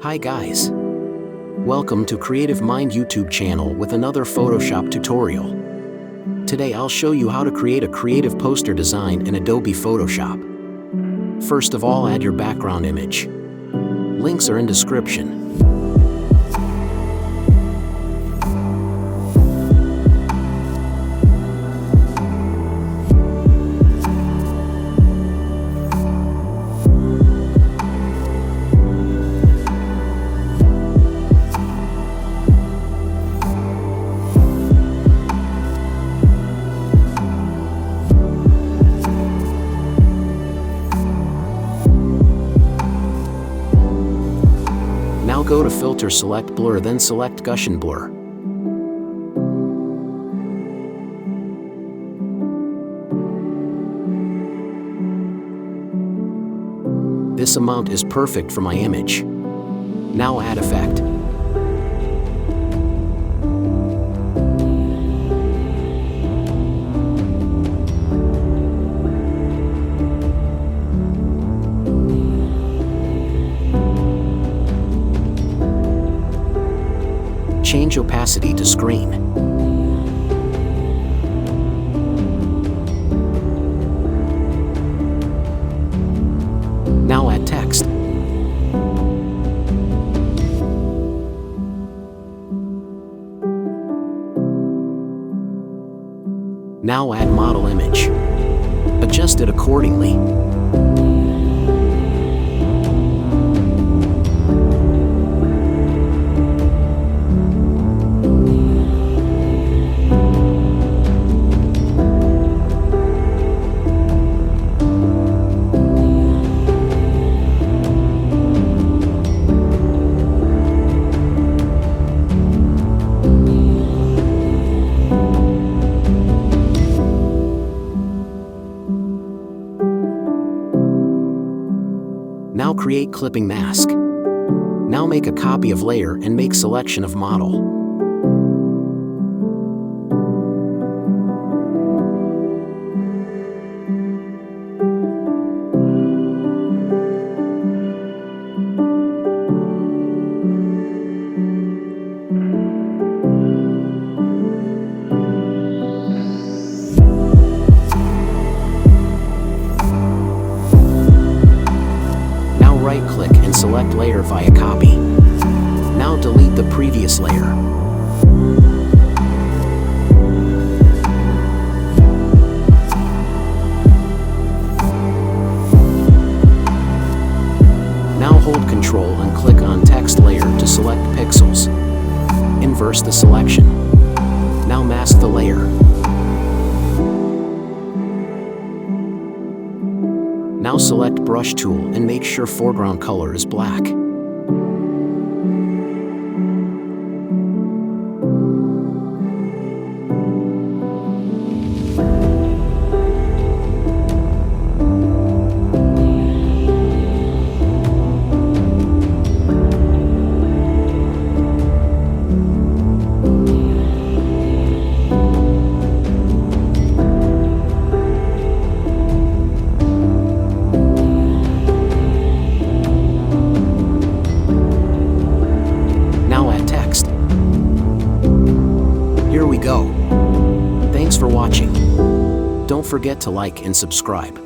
Hi guys! Welcome to Creative Mind YouTube channel with another Photoshop tutorial. Today I'll show you how to create a creative poster design in Adobe Photoshop. First of all, add your background image. Links are in description. Now go to Filter, select Blur, then select Gaussian Blur. This amount is perfect for my image. Now add effect. Change opacity to screen. Now add text. Now add model image. Adjust it accordingly. Now create clipping mask. Now make a copy of layer and make selection of model. Right-click and select layer via copy. Now delete the previous layer. Now hold Ctrl and click on text layer to select pixels. Inverse the selection. Now mask the layer. Now select brush tool and make sure foreground color is black. Here we go. Thanks for watching. Don't forget to like and subscribe.